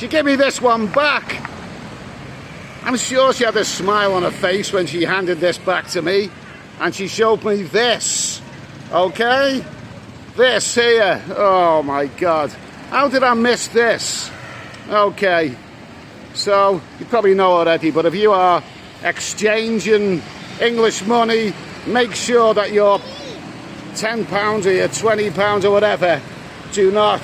She gave me this one back. I'm sure she had a smile on her face when she handed this back to me, and she showed me this, okay? This here, oh my God. How did I miss this? Okay, so you probably know already, but if you are exchanging English money, make sure that your £10 or your £20 or whatever do not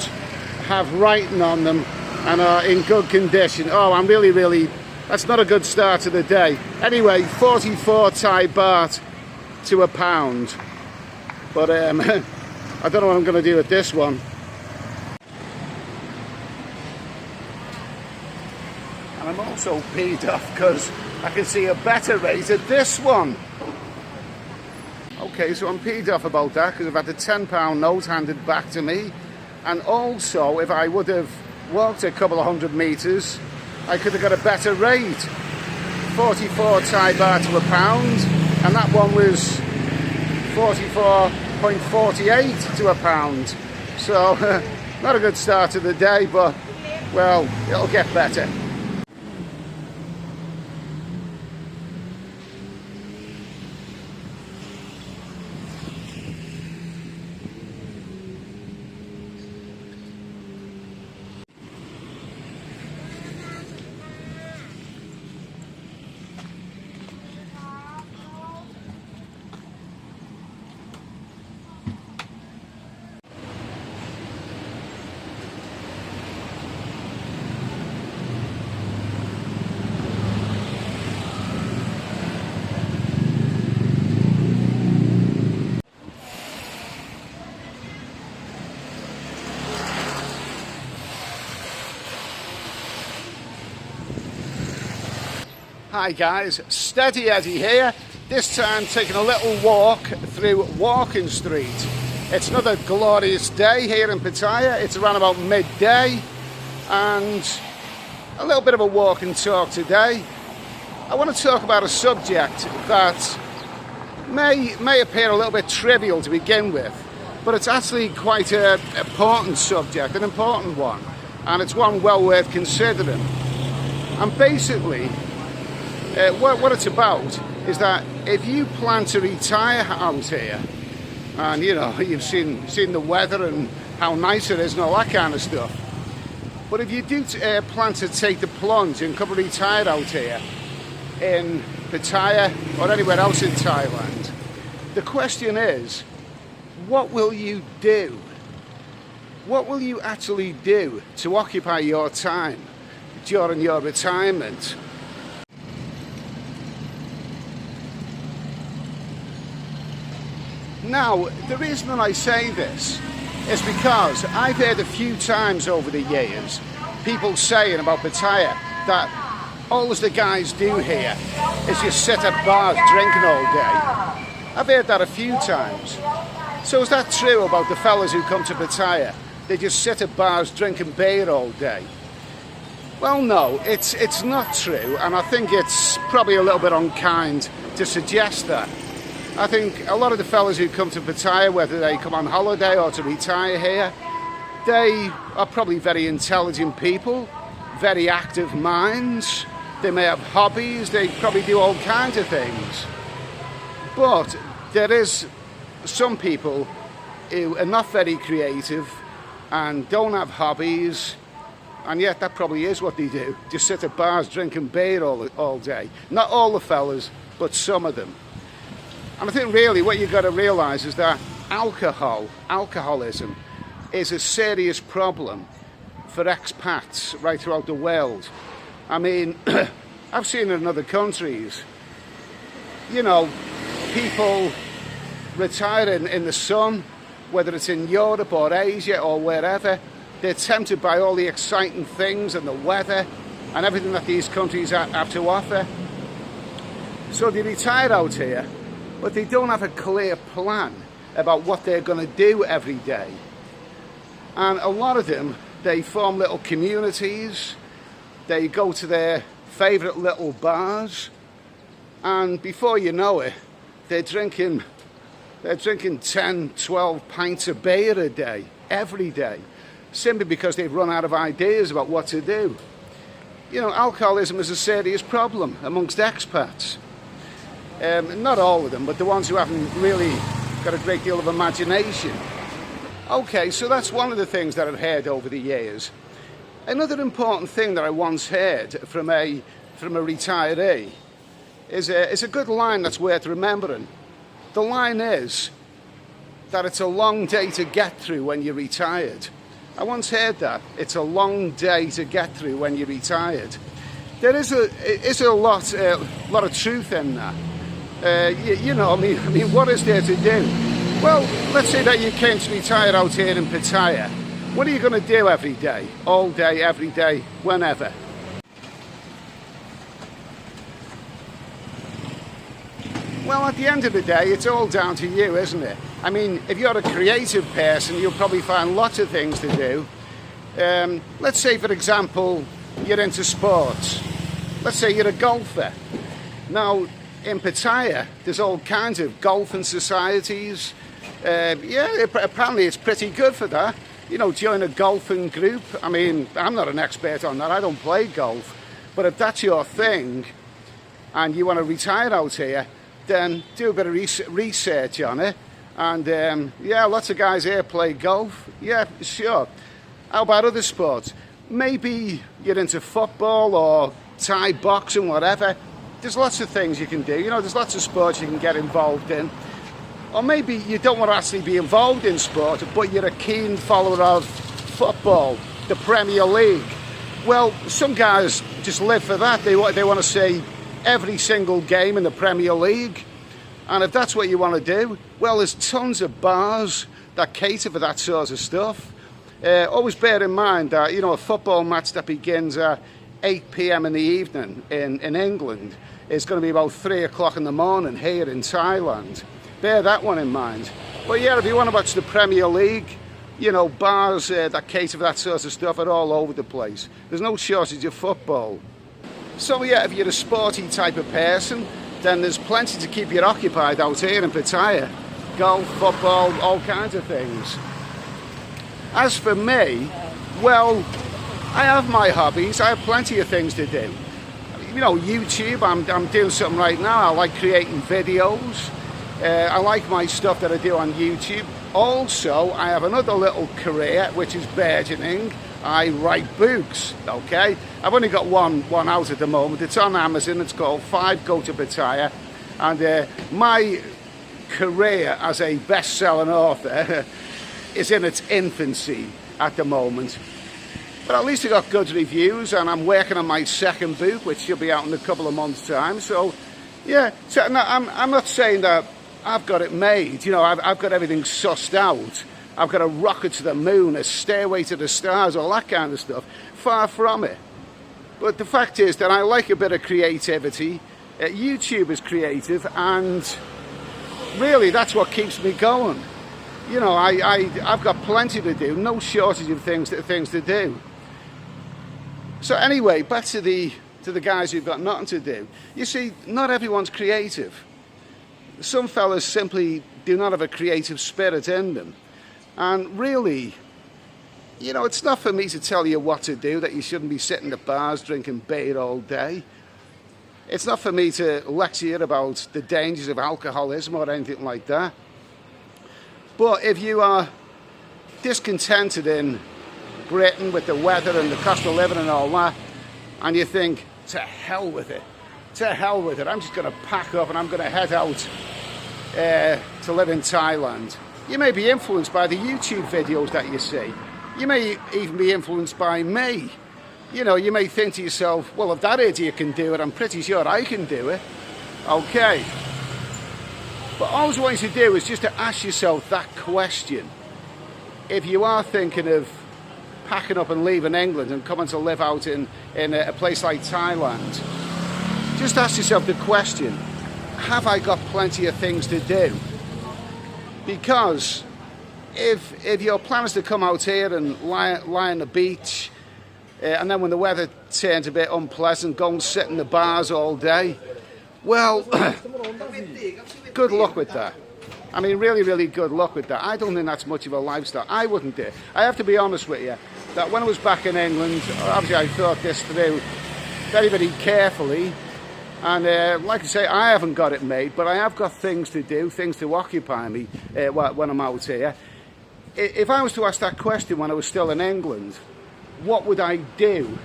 have writing on them and are in good condition. Oh, I'm really, that's not a good start to the day. Anyway, 44 Thai baht to a pound. But I don't know what I'm going to do with this one. And I'm also peed off because I can see a better rate at this one. Okay, so I'm peed off about that because I've had the £10 note handed back to me. And also, if I would have walked a couple of 100 metres, I could have got a better rate. 44 Thai baht to a pound, and that one was 44.48 to a pound. So, not a good start to the day, but, well, it'll get better. Hi guys, Steady Eddie here, this time taking a little walk through Walking Street. It's another glorious day here in Pattaya. It's around about midday and a little bit of a walk and talk today. I want to talk about a subject that may appear a little bit trivial to begin with, but it's actually quite an important subject, an important one, and it's one well worth considering. And basically, what it's about is that if you plan to retire out here, and you know, you've seen the weather and how nice it is and all that kind of stuff, but if you do plan to take the plunge and come retired out here in Pattaya or anywhere else in Thailand, the question is, what will you do? What will you actually do to occupy your time during your retirement? Now, the reason that I say this is because I've heard a few times over the years people saying about Pattaya that all the guys do here is just sit at bars drinking all day. I've heard that a few times. So is that true about the fellas who come to Pattaya? They just sit at bars drinking beer all day? Well, no, it's not true, and I think it's probably a little bit unkind to suggest that. I think a lot of the fellas who come to Pattaya, whether they come on holiday or to retire here, they are probably very intelligent people, very active minds. They may have hobbies, they probably do all kinds of things. But there is some people who are not very creative and don't have hobbies, and yet that probably is what they do. Just sit at bars drinking beer all day. Not all the fellas, but some of them. And I think really what you've got to realise is that alcoholism is a serious problem for expats right throughout the world. I mean, I've seen it in other countries. You know, people retiring in the sun, whether it's in Europe or Asia or wherever, they're tempted by all the exciting things and the weather and everything that these countries have to offer. So they retire out here, but they don't have a clear plan about what they're going to do every day. And a lot of them, they form little communities, they go to their favourite little bars, and before you know it, they're drinking 10, 12 pints of beer a day, every day. simply because they've run out of ideas about what to do. You know, alcoholism is a serious problem amongst expats. Not all of them, but the ones who haven't really got a great deal of imagination. Okay, so that's one of the things that I've heard over the years. Another important thing that I once heard from a retiree is a good line that's worth remembering. The line is that it's a long day to get through when you're retired. I once heard that. It's a long day to get through when you're retired. There is a lot of truth in that. You know, I mean, what is there to do? Well, let's say that you came to retire out here in Pattaya. What are you going to do every day? All day, every day, whenever? Well, at the end of the day, it's all down to you, isn't it? I mean, if you're a creative person, you'll probably find lots of things to do. Let's say, for example, you're into sports. Let's say you're a golfer. Now, in Pattaya, there's all kinds of golfing societies. Yeah, apparently it's pretty good for that. You know, join a golfing group. I mean, I'm not an expert on that. I don't play golf. But if that's your thing and you want to retire out here, then do a bit of research on it. And yeah, lots of guys here play golf. Yeah, sure. How about other sports? Maybe you're into football or Thai boxing, whatever. There's lots of things you can do. You know, there's lots of sports you can get involved in. Or maybe you don't want to actually be involved in sport, but you're a keen follower of football, the Premier League. Well, some guys just live for that. They want to see every single game in the Premier League. And if that's what you want to do, well, there's tons of bars that cater for that sort of stuff. Always bear in mind that, you know, a football match that begins at 8 p.m. in the evening in England is going to be about 3 o'clock in the morning here in Thailand. Bear that one in mind. But yeah, if you want to watch the Premier League, you know, bars that cater for that sort of stuff are all over the place. There's no shortage of football. So yeah, if you're a sporty type of person, then there's plenty to keep you occupied out here in Pattaya. Golf, football, all kinds of things. As for me, well, I have my hobbies. I have plenty of things to do. You know, YouTube, I'm doing something right now. I like creating videos. I like my stuff that I do on YouTube. Also, I have another little career which is burgeoning. I write books, okay? I've only got one out at the moment. It's on Amazon. It's called 5 Go to Pattaya. And my career as a best-selling author is in its infancy at the moment. But at least I got good reviews, and I'm working on my second book, which should be out in a couple of months' time. So, yeah, so, no, I'm not saying that I've got it made. You know, I've got everything sussed out. I've got a rocket to the moon, a stairway to the stars, all that kind of stuff. Far from it. But the fact is that I like a bit of creativity. YouTube is creative, and really that's what keeps me going. You know, I've got plenty to do, no shortage of things to do. So anyway, back to the guys who've got nothing to do. You see, not everyone's creative. Some fellas simply do not have a creative spirit in them. And really, you know, it's not for me to tell you what to do, that you shouldn't be sitting at bars drinking beer all day. It's not for me to lecture you about the dangers of alcoholism or anything like that. But if you are discontented in Britain with the weather and the cost of living and all that, and you think, to hell with it, I'm just going to pack up and I'm going to head out to live in Thailand. You may be influenced by the YouTube videos that you see. You may even be influenced by me. You know, you may think to yourself, well, if that idiot can do it, I'm pretty sure I can do it. Okay. But all I want you to do is just to ask yourself that question. If you are thinking of packing up and leaving England and coming to live out in a place like Thailand, just ask yourself the question, have I got plenty of things to do? Because if your plan is to come out here and lie on the beach, and then when the weather turns a bit unpleasant, go and sit in the bars all day, well, good luck with that. I mean, really, really good luck with that. I don't think that's much of a lifestyle. I wouldn't do it. I have to be honest with you, that when I was back in England, obviously I thought this through very, very carefully. And like I say, I haven't got it made, but I have got things to do, things to occupy me when I'm out here. If I was to ask that question when I was still in England, what would I do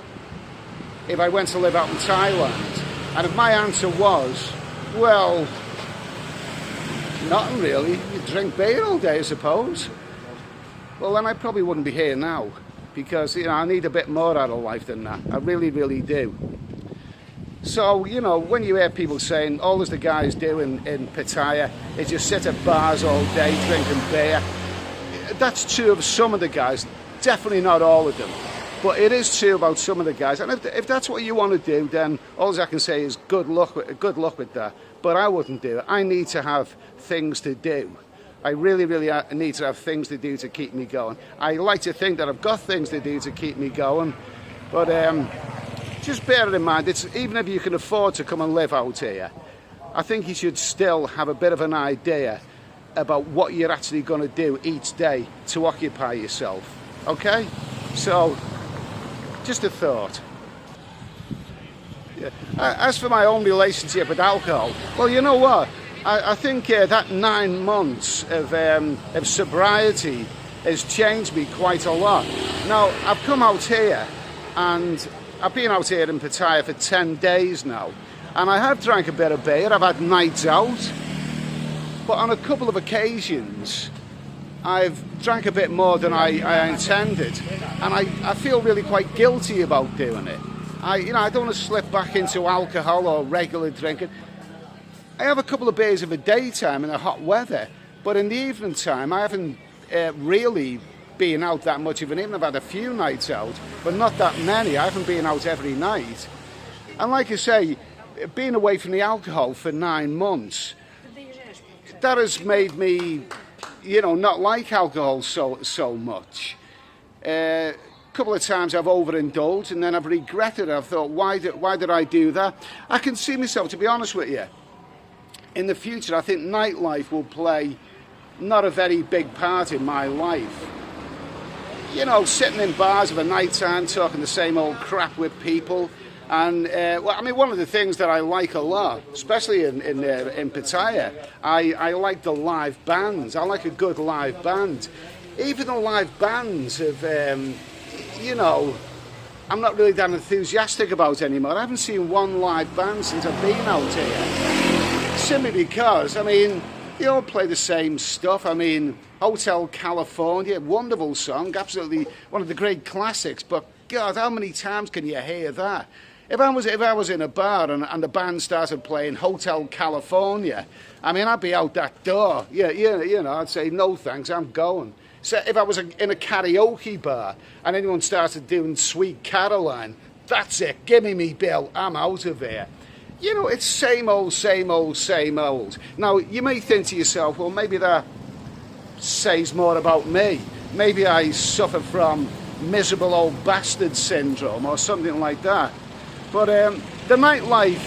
if I went to live out in Thailand? And if my answer was, well, nothing really, you drink beer all day, I suppose. Well, then I probably wouldn't be here now, because, you know, I need a bit more out of life than that. I really, really do. So, you know, when you hear people saying all the guys do in Pattaya is just sit at bars all day drinking beer, that's true of some of the guys, definitely not all of them. But it is true about some of the guys. And if that's what you want to do, then all I can say is good luck with that. But I wouldn't do it. I need to have things to do. I really, really need to have things to do to keep me going. I like to think that I've got things to do to keep me going. But just bear it in mind, even if you can afford to come and live out here, I think you should still have a bit of an idea about what you're actually going to do each day to occupy yourself. Okay? So, just a thought. Yeah. As for my own relationship with alcohol, well, you know what? I think that 9 months of sobriety has changed me quite a lot. Now, I've come out here, and I've been out here in Pattaya for 10 days now, and I have drank a bit of beer, I've had nights out, but on a couple of occasions, I've drank a bit more than I intended, and I feel really quite guilty about doing it. I don't want to slip back into alcohol or regular drinking. I have a couple of beers of a daytime in the hot weather, but in the evening time I haven't really been out that much of an evening. I've had a few nights out, but not that many. I haven't been out every night. And like I say, being away from the alcohol for 9 months, that has made me, you know, not like alcohol so much. A couple of times I've overindulged and then I've regretted it. I've thought, why did I do that? I can see myself, to be honest with you, in the future, I think nightlife will play not a very big part in my life. You know, sitting in bars of a night time, talking the same old crap with people. And, well, I mean, one of the things that I like a lot, especially in Pattaya, I like the live bands. I like a good live band. Even the live bands of, you know, I'm not really that enthusiastic about anymore. I haven't seen one live band since I've been out here. Simply because, I mean, they all play the same stuff. I mean, Hotel California, wonderful song, absolutely one of the great classics. But God, how many times can you hear that? If I was in a bar and the band started playing Hotel California, I mean, I'd be out that door. Yeah, you know, I'd say no thanks, I'm going. So if I was in a karaoke bar and anyone started doing Sweet Caroline, that's it. Give me bill. I'm out of here. You know, it's same old, same old, same old. Now, you may think to yourself, well, maybe that says more about me. Maybe I suffer from miserable old bastard syndrome or something like that. But the nightlife,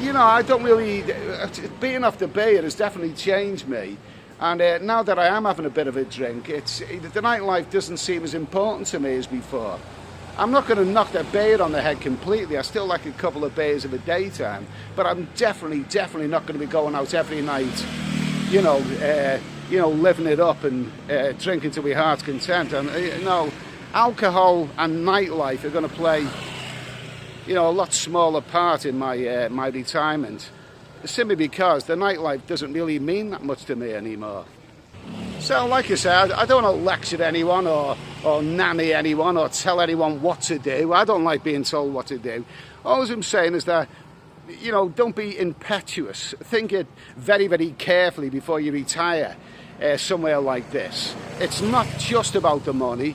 you know, I don't really... Being off the beer has definitely changed me. And now that I am having a bit of a drink, the nightlife doesn't seem as important to me as before. I'm not going to knock that beer on the head completely. I still like a couple of beers of a daytime, but I'm definitely not going to be going out every night, you know, living it up and drinking to my heart's content. And you know, alcohol and nightlife are going to play, you know, a lot smaller part in my my retirement, simply because the nightlife doesn't really mean that much to me anymore. So, like I said, I don't want to lecture anyone or nanny anyone or tell anyone what to do. I don't like being told what to do. All I'm saying is that, you know, don't be impetuous. Think it very, very carefully before you retire somewhere like this. It's not just about the money.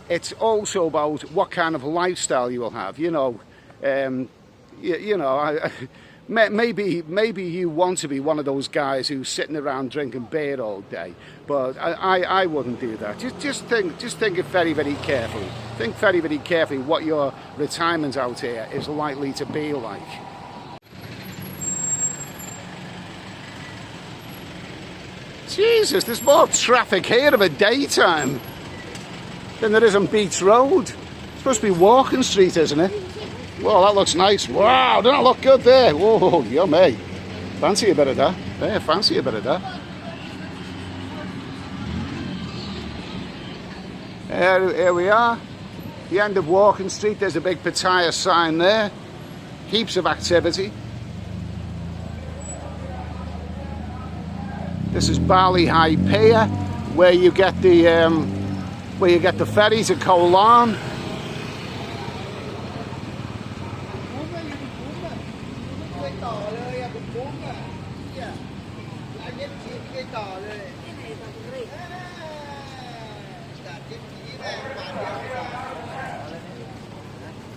It's also about what kind of lifestyle you will have. You know, maybe you want to be one of those guys who's sitting around drinking beer all day, but I wouldn't do that. Just think it very, very carefully. Think very, very carefully what your retirement out here is likely to be like. Jesus, there's more traffic here of a daytime than there is on Beach Road. It's supposed to be Walking Street, isn't it? Whoa, that looks nice. Wow, doesn't that look good there? Whoa, yummy. Fancy a bit of that. Yeah, fancy a bit of that. Here we are. The end of Walking Street. There's a big Pattaya sign there. Heaps of activity. This is Bali High Pier, where you get the ferry to Koh Larn.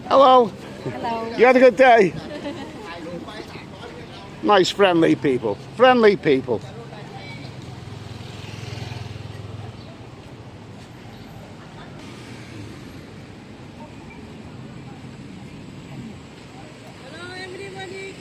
Hello. Hello. You had a good day? Nice, friendly people. Friendly people. Hello everybody,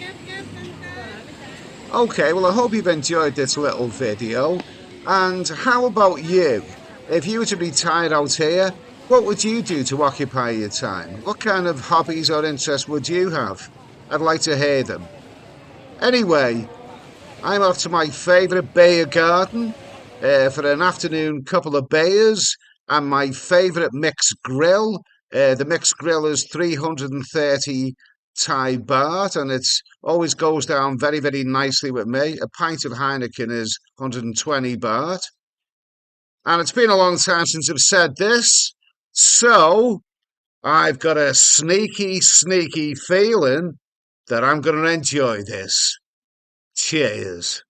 Okay, well I hope you've enjoyed this little video. And how about you? If you were to be tired out here, what would you do to occupy your time? What kind of hobbies or interests would you have? I'd like to hear them. Anyway, I'm off to my favourite beer garden for an afternoon couple of beers and my favourite mixed grill. The mixed grill is 330 Thai baht and it always goes down very, very nicely with me. A pint of Heineken is 120 baht. And it's been a long time since I've said this, so I've got a sneaky, sneaky feeling that I'm going to enjoy this. Cheers.